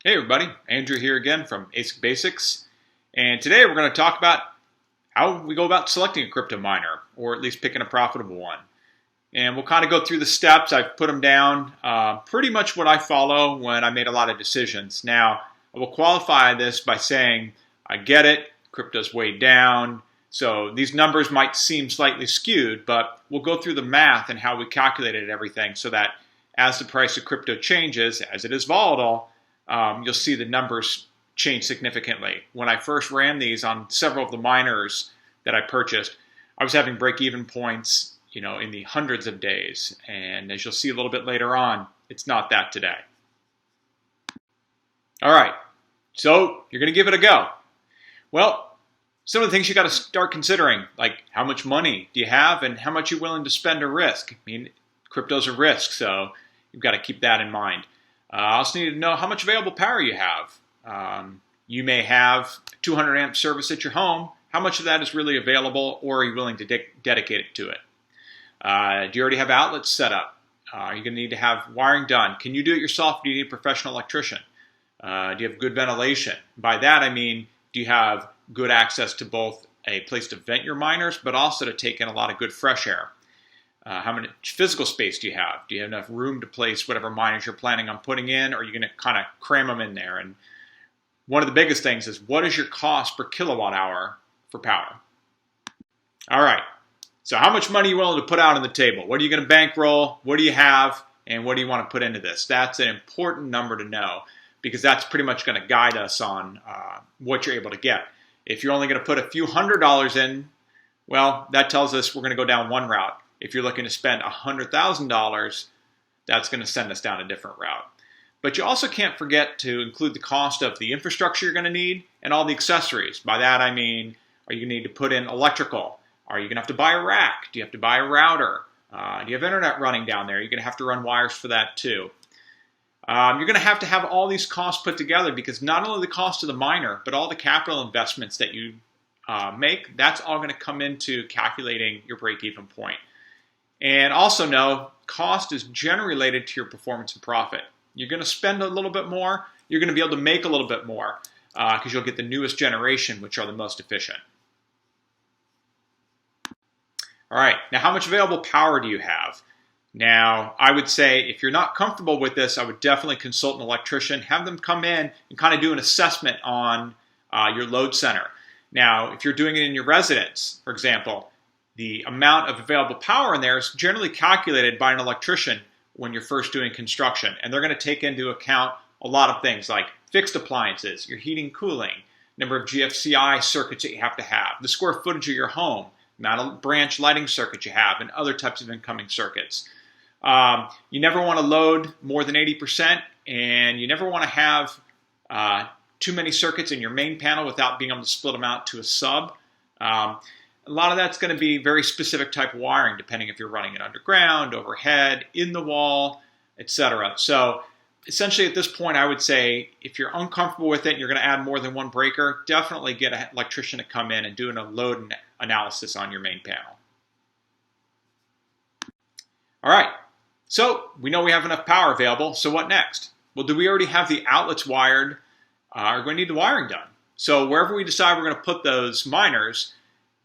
Hey everybody, Andrew here again from ASIC Basics, and today we're going to talk about how we go about selecting a crypto miner, or at least picking a profitable one. And we'll kind of go through the steps. I've put them down, pretty much what I follow when I made a lot of decisions. Now, I will qualify this by saying, I get it, crypto's way down, so these numbers might seem slightly skewed, but we'll go through the math and how we calculated everything so that as the price of crypto changes, as it is volatile, you'll see the numbers change significantly. When I first ran these on several of the miners that I purchased, I was having break-even points, in the hundreds of days. And as you'll see a little bit later on, it's not that today. All right, so you're going to give it a go. Well, some of the things you got to start considering, like how much money do you have and how much you're willing to spend or risk. I mean, crypto's a risk, so you've got to keep that in mind. I also need to know how much available power you have. You may have 200 amp service at your home. How much of that is really available, or are you willing to dedicate it to it? Do you already have outlets set up? Are you going to need to have wiring done? Can you do it yourself? Do you need a professional electrician? Do you have good ventilation? By that I mean, do you have good access to both a place to vent your miners, but also to take in a lot of good fresh air? How much physical space do you have? Do you have enough room to place whatever miners you're planning on putting in, or are you going to kind of cram them in there? And one of the biggest things is, what is your cost per kilowatt hour for power? All right, so how much money are you willing to put out on the table? What are you going to bankroll? What do you have? And what do you want to put into this? That's an important number to know, because that's pretty much going to guide us on what you're able to get. If you're only going to put a few $100s in, well, that tells us we're going to go down one route. If you're looking to spend $100,000, that's going to send us down a different route. But you also can't forget to include the cost of the infrastructure you're going to need and all the accessories. By that I mean, are you going to need to put in electrical? Are you going to have to buy a rack? Do you have to buy a router? Do you have internet running down there? You're going to have to run wires for that too. You're going to have all these costs put together, because not only the cost of the miner, but all the capital investments that you make, that's all going to come into calculating your break-even point. And also know, cost is generally related to your performance and profit. You're going to spend a little bit more, you're going to be able to make a little bit more, because you'll get the newest generation, which are the most efficient. All right, now how much available power do you have? Now, I would say if you're not comfortable with this, I would definitely consult an electrician, have them come in and kind of do an assessment on your load center. Now, if you're doing it in your residence, for example, the amount of available power in there is generally calculated by an electrician when you're first doing construction. And they're going to take into account a lot of things like fixed appliances, your heating, cooling, number of GFCI circuits that you have to have, the square footage of your home, amount of branch lighting circuits you have, and other types of incoming circuits. You never want to load more than 80%, and you never want to have too many circuits in your main panel without being able to split them out to a sub. A lot of that's going to be very specific type of wiring, depending if you're running it underground, overhead, in the wall, etc. So essentially at this point, I would say if you're uncomfortable with it and you're going to add more than one breaker, definitely get an electrician to come in and do a load analysis on your main panel. All right, so we know we have enough power available, so what next? Well, do we already have the outlets wired? Are going to need the wiring done. So wherever we decide we're going to put those miners,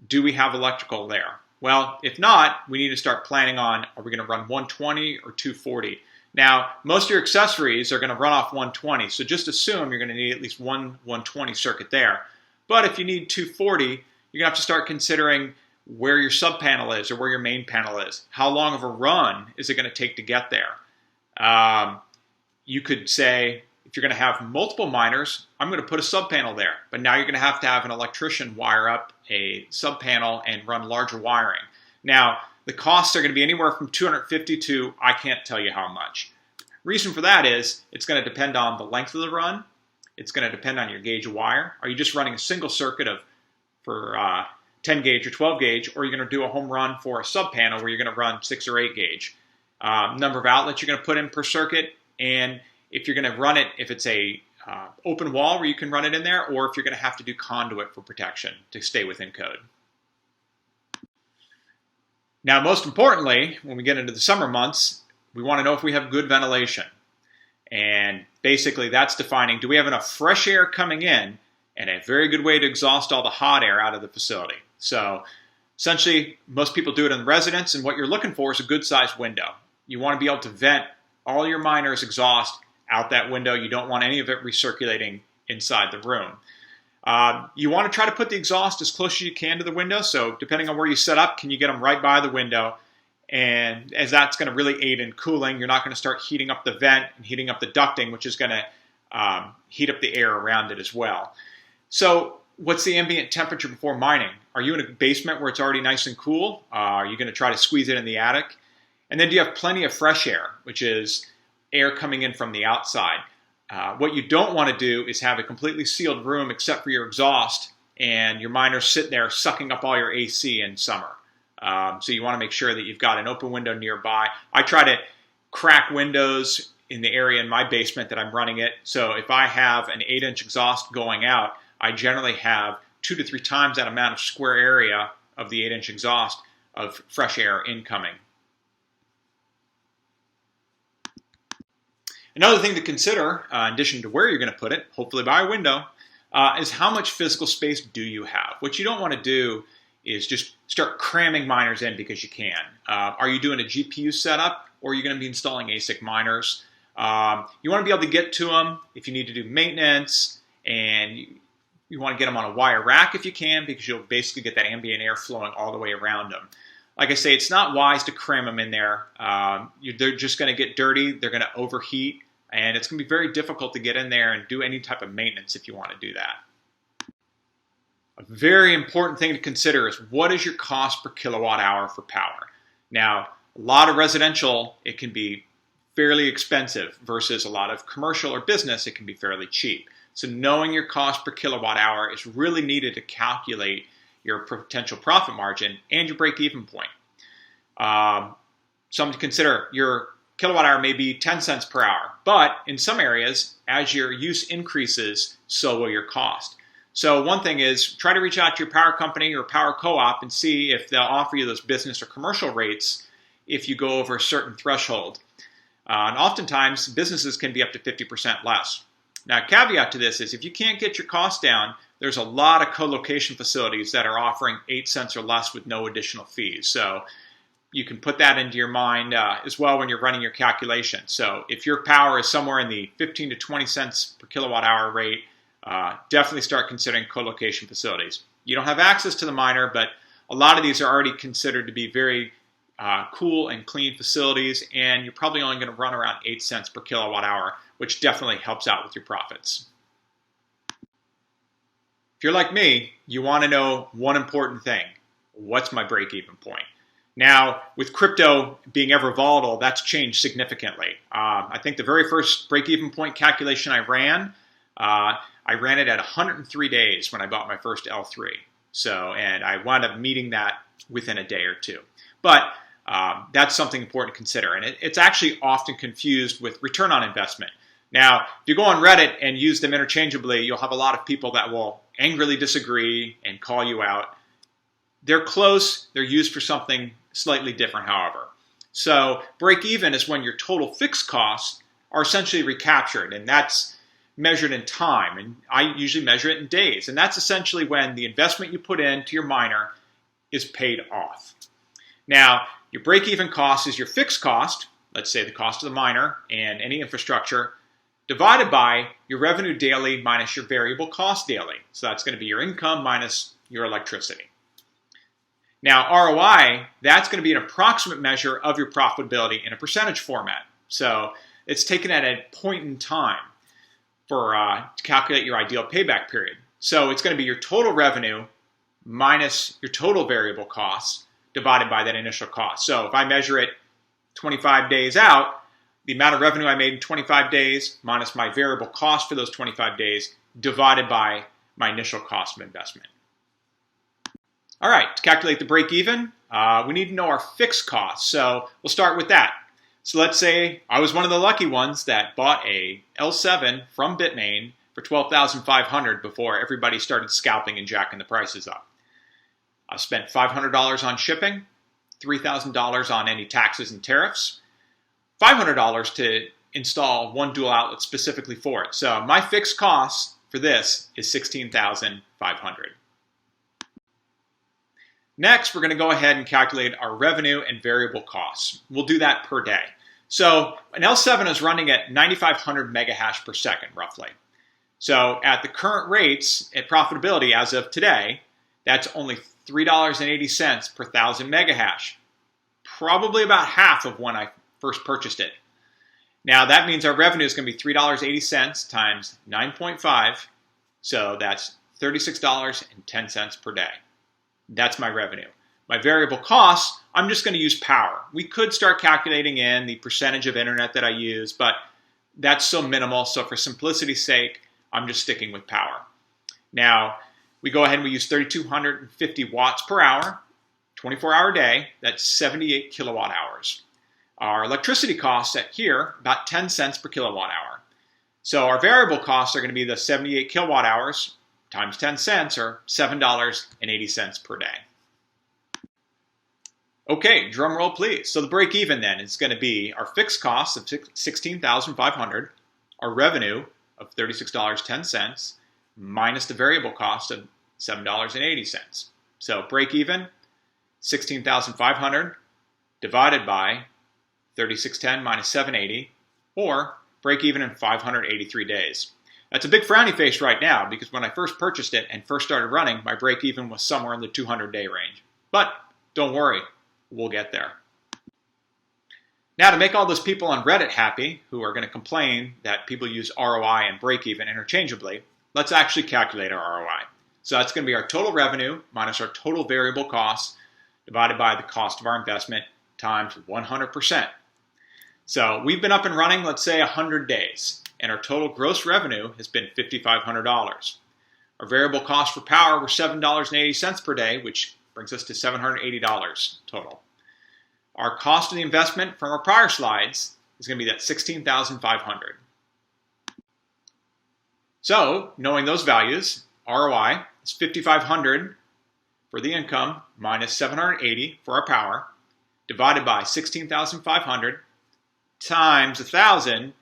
do we have electrical there? Well, if not, we need to start planning on, are we going to run 120 or 240? Now, most of your accessories are going to run off 120, so just assume you're going to need at least one 120 circuit there. But if you need 240, you're going to have to start considering where your sub panel is or where your main panel is. How long of a run is it going to take to get there? You could say, if you're going to have multiple miners, I'm going to put a sub panel there. But now you're going to have an electrician wire up a sub panel and run larger wiring. Now, the costs are going to be anywhere from $250 to I can't tell you how much. Reason for that is it's going to depend on the length of the run. It's going to depend on your gauge of wire. Are you just running a single circuit for 10 gauge or 12 gauge, or are you going to do a home run for a sub panel where you're going to run 6 or 8 gauge? Number of outlets you're going to put in per circuit, and if you're going to run it, if it's a open wall where you can run it in there, or if you're going to have to do conduit for protection to stay within code. Now, most importantly, when we get into the summer months, we want to know if we have good ventilation. And basically that's defining, do we have enough fresh air coming in and a very good way to exhaust all the hot air out of the facility. So essentially, most people do it in residence, and what you're looking for is a good-sized window. You want to be able to vent all your miners' exhaust out that window. You don't want any of it recirculating inside the room. You want to try to put the exhaust as close as you can to the window, so depending on where you set up, can you get them right by the window? And as that's going to really aid in cooling, you're not going to start heating up the vent and heating up the ducting, which is going to heat up the air around it as well. So what's the ambient temperature before mining? Are you in a basement where it's already nice and cool? Are you going to try to squeeze it in the attic? And then do you have plenty of fresh air, which is air coming in from the outside? What you don't want to do is have a completely sealed room except for your exhaust, and your miners sit there sucking up all your AC in summer. So you want to make sure that you've got an open window nearby. I try to crack windows in the area in my basement that I'm running it. So if I have an 8-inch exhaust going out, I generally have 2 to 3 times that amount of square area of the 8-inch exhaust of fresh air incoming. Another thing to consider, in addition to where you're going to put it, hopefully by a window, is how much physical space do you have? What you don't want to do is just start cramming miners in because you can. Are you doing a GPU setup, or are you going to be installing ASIC miners? You want to be able to get to them if you need to do maintenance, and you want to get them on a wire rack if you can, because you'll basically get that ambient air flowing all the way around them. Like I say, it's not wise to cram them in there. They're just going to get dirty, they're going to overheat, and it's going to be very difficult to get in there and do any type of maintenance if you want to do that. A very important thing to consider is, what is your cost per kilowatt hour for power? Now, a lot of residential, it can be fairly expensive, versus a lot of commercial or business, it can be fairly cheap. So knowing your cost per kilowatt hour is really needed to calculate your potential profit margin and your break-even point. Something to consider, your kilowatt hour may be 10 cents per hour, but in some areas, as your use increases, so will your cost. So one thing is, try to reach out to your power company or power co-op and see if they'll offer you those business or commercial rates if you go over a certain threshold. And oftentimes, businesses can be up to 50% less. Now, a caveat to this is, if you can't get your costs down, there's a lot of co-location facilities that are offering 8 cents or less with no additional fees. So you can put that into your mind as well when you're running your calculation. So if your power is somewhere in the 15 to 20 cents per kilowatt hour rate, definitely start considering co-location facilities. You don't have access to the miner, but a lot of these are already considered to be very cool and clean facilities, and you're probably only going to run around 8 cents per kilowatt hour, which definitely helps out with your profits. If you're like me, you want to know one important thing. What's my break-even point? Now, with crypto being ever volatile, that's changed significantly. I think the very first break-even point calculation I ran it at 103 days when I bought my first L3. And I wound up meeting that within a day or two. But that's something important to consider. And it's actually often confused with return on investment. Now, if you go on Reddit and use them interchangeably, you'll have a lot of people that will angrily disagree and call you out. They're close. They're used for something slightly different, however. So break even is when your total fixed costs are essentially recaptured, and that's measured in time. And I usually measure it in days. And that's essentially when the investment you put into your miner is paid off. Now, your break-even cost is your fixed cost, let's say the cost of the miner and any infrastructure, divided by your revenue daily minus your variable cost daily. So that's going to be your income minus your electricity. Now, ROI, that's going to be an approximate measure of your profitability in a percentage format. So it's taken at a point in time to calculate your ideal payback period. So it's going to be your total revenue minus your total variable costs divided by that initial cost. So if I measure it 25 days out, the amount of revenue I made in 25 days minus my variable cost for those 25 days divided by my initial cost of investment. All right, to calculate the break even, we need to know our fixed costs. So we'll start with that. So let's say I was one of the lucky ones that bought a L7 from Bitmain for $12,500 before everybody started scalping and jacking the prices up. I spent $500 on shipping, $3,000 on any taxes and tariffs. $500 to install one dual outlet specifically for it. So my fixed cost for this is $16,500. Next, we're going to go ahead and calculate our revenue and variable costs. We'll do that per day. So an L7 is running at 9,500 megahash per second, roughly. So at the current rates, at profitability as of today, that's only $3.80 per 1,000 megahash. Probably about half of when I first purchased it. Now that means our revenue is going to be $3.80 times 9.5, so that's $36.10 per day. That's my revenue. My variable costs, I'm just going to use power. We could start calculating in the percentage of internet that I use, but that's so minimal, so for simplicity's sake, I'm just sticking with power. Now, we go ahead and we use 3,250 watts per hour, 24-hour day, that's 78 kilowatt hours. Our electricity costs at here, about 10 cents per kilowatt hour. So our variable costs are going to be the 78 kilowatt hours times 10 cents, or $7.80 per day. Okay, drum roll please. So the break even then is going to be our fixed costs of $16,500, our revenue of $36.10, minus the variable cost of $7.80. So break even, $16,500 divided by 3610 minus 780, or break even in 583 days. That's a big frowny face right now because when I first purchased it and first started running, my break even was somewhere in the 200-day range. But don't worry, we'll get there. Now, to make all those people on Reddit happy who are going to complain that people use ROI and break even interchangeably, let's actually calculate our ROI. So that's going to be our total revenue minus our total variable costs divided by the cost of our investment times 100%. So we've been up and running, let's say 100 days, and our total gross revenue has been $5,500. Our variable costs for power were $7.80 per day, which brings us to $780 total. Our cost of the investment from our prior slides is going to be that $16,500. So, knowing those values, ROI is $5,500 for the income minus $780 for our power, divided by $16,500 times 1,000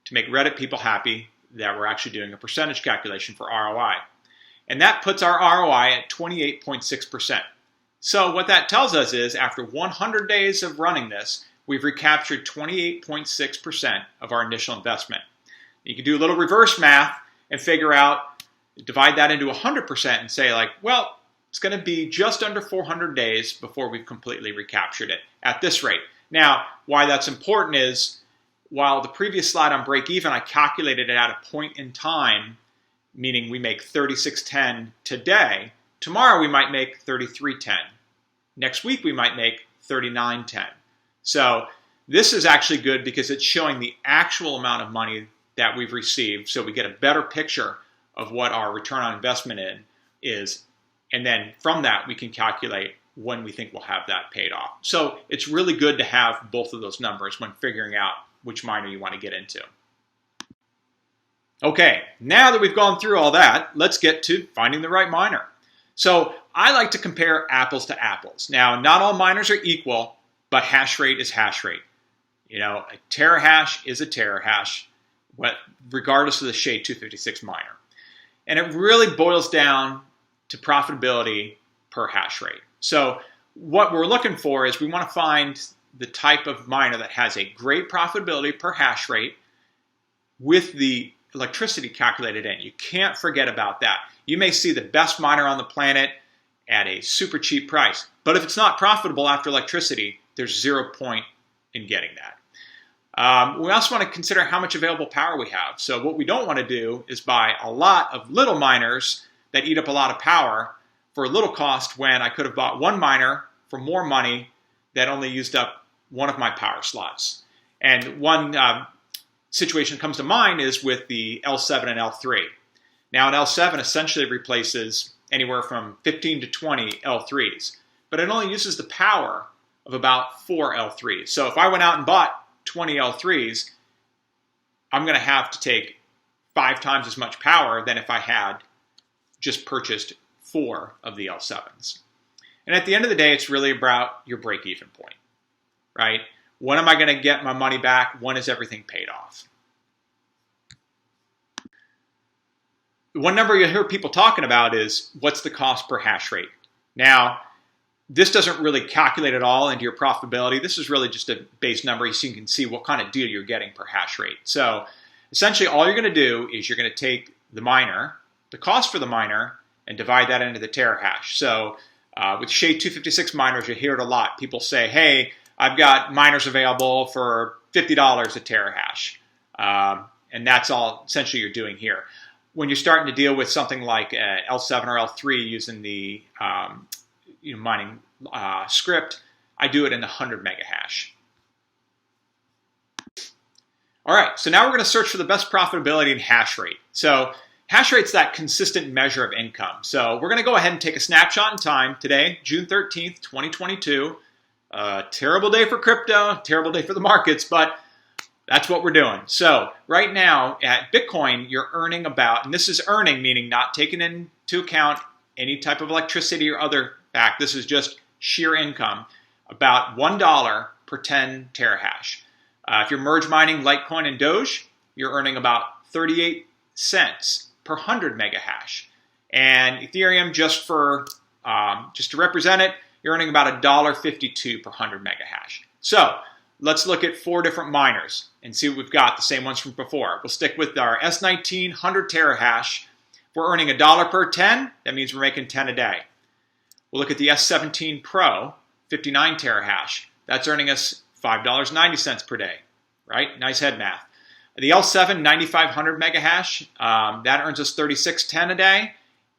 to make Reddit people happy that we're actually doing a percentage calculation for ROI. And that puts our ROI at 28.6%. So what that tells us is after 100 days of running this, we've recaptured 28.6% of our initial investment. You can do a little reverse math and figure out, divide that into 100% and say like, well, it's going to be just under 400 days before we've completely recaptured it at this rate. Now, why that's important is while the previous slide on break even, I calculated it at a point in time, meaning we make 3610 today. Tomorrow we might make 3310. Next week we might make 3910. So this is actually good because it's showing the actual amount of money that we've received, so we get a better picture of what our return on investment is, and then from that we can calculate when we think we'll have that paid off. So it's really good to have both of those numbers when figuring out which miner you want to get into. Okay, now that we've gone through all that, let's get to finding the right miner. So I like to compare apples to apples. Now, not all miners are equal, but hash rate is hash rate. You know, a terahash is a terahash, regardless of the SHA-256 miner. And it really boils down to profitability per hash rate. So what we're looking for is we want to find the type of miner that has a great profitability per hash rate with the electricity calculated in. You can't forget about that. You may see the best miner on the planet at a super cheap price, but if it's not profitable after electricity, there's 0 point in getting that. We also want to consider how much available power we have. So what we don't want to do is buy a lot of little miners that eat up a lot of power for a little cost when I could have bought one miner for more money that only used up one of my power slots. And one situation comes to mind is with the L7 and L3. Now an L7 essentially replaces anywhere from 15 to 20 L3s, but it only uses the power of about 4 L3s. So if I went out and bought 20 L3s, I'm going to have to take 5 times as much power than if I had just purchased 4 of the L7s. And at the end of the day, it's really about your break-even point, right? When am I going to get my money back? When is everything paid off? One number you hear people talking about is what's the cost per hash rate. Now, this doesn't really calculate at all into your profitability. This is really just a base number so you can see what kind of deal you're getting per hash rate. So essentially all you're going to do is you're going to take the miner, the cost for the miner, and divide that into the terahash. So with SHA-256 miners, you hear it a lot. People say, hey, I've got miners available for $50 a terahash. And that's all essentially you're doing here. When you're starting to deal with something like L7 or L3 using the mining script, I do it in the 100 mega hash. All right, so now we're going to search for the best profitability in hash rate. So hash rate's that consistent measure of income. So we're going to go ahead and take a snapshot in time today, June 13th, 2022. Terrible day for crypto, terrible day for the markets, but that's what we're doing. So right now at Bitcoin, you're earning about, and this is earning, meaning not taking into account any type of electricity or other fact. This is just sheer income, about $1 per 10 terahash. If you're merge mining Litecoin and Doge, you're earning about 38 cents per 100 mega hash. And Ethereum, just to represent it, you're earning about $1.52 per 100 mega hash. So let's look at 4 different miners and see what we've got, the same ones from before. We'll stick with our S19 100 terahash. If we're earning $1 per 10, that means we're making 10 a day. We'll look at the S17 Pro, 59 terahash. That's earning us $5.90 per day, right? Nice head math. The L7 9500 mega hash, that earns us $36.10 a day.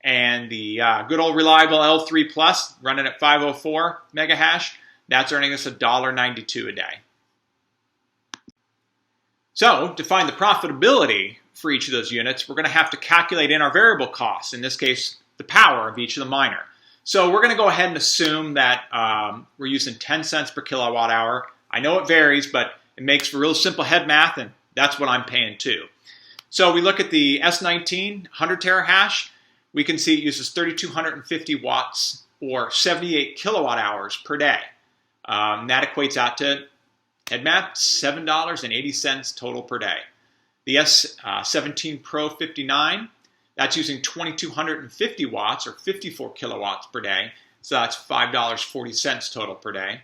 And the good old reliable L3 Plus, running at 504 mega hash, that's earning us $1.92 a day. So to find the profitability for each of those units, we're going to have to calculate in our variable costs, in this case, the power of each of the miner. So we're going to go ahead and assume that we're using 10 cents per kilowatt hour. I know it varies, but it makes for real simple head math, and that's what I'm paying too. So we look at the S19 100 terahash. We can see it uses 3,250 watts or 78 kilowatt hours per day. That equates out to, head math, $7.80 total per day. The S17 Pro 59, that's using 2,250 watts or 54 kilowatts per day. So that's $5.40 total per day.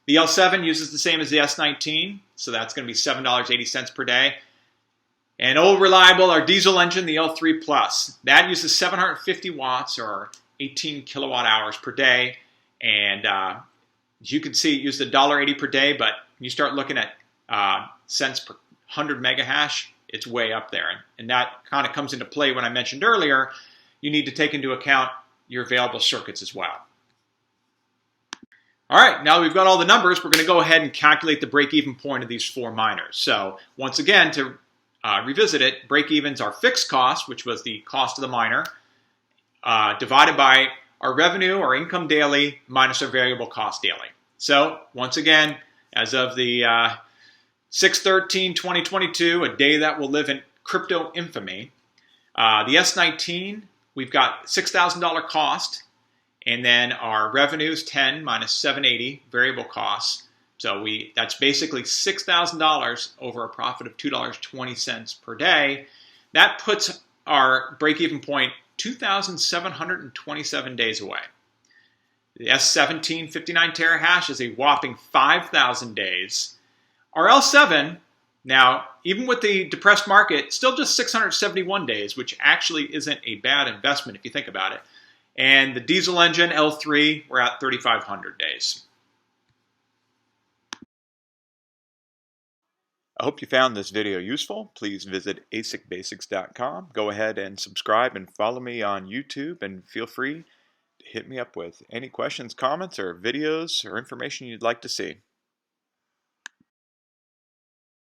The L7 uses the same as the S19, so that's going to be $7.80 per day. And old reliable, our diesel engine, the L3 Plus, that uses 750 watts or 18 kilowatt hours per day. And as you can see, it used $1.80 per day, but when you start looking at cents per 100 mega hash, it's way up there. And that kind of comes into play when I mentioned earlier, you need to take into account your available circuits as well. All right, now that we've got all the numbers, we're going to go ahead and calculate the break-even point of these 4 miners. So once again, to revisit it, break-even's our fixed cost, which was the cost of the miner, divided by our revenue or income daily minus our variable cost daily. So once again, as of the 6/13/2022, a day that will live in crypto infamy, the S19, we've got $6,000 cost, and then our revenue is 10 minus 780 variable costs. So that's basically $6,000 over a profit of $2.20 per day. That puts our break-even point 2,727 days away. The S17 59 terahash is a whopping 5,000 days. Our L7, now, even with the depressed market, still just 671 days, which actually isn't a bad investment if you think about it. And the diesel engine, L3, we're at 3,500 days. I hope you found this video useful. Please visit asicbasics.com. Go ahead and subscribe and follow me on YouTube, and feel free to hit me up with any questions, comments, or videos or information you'd like to see.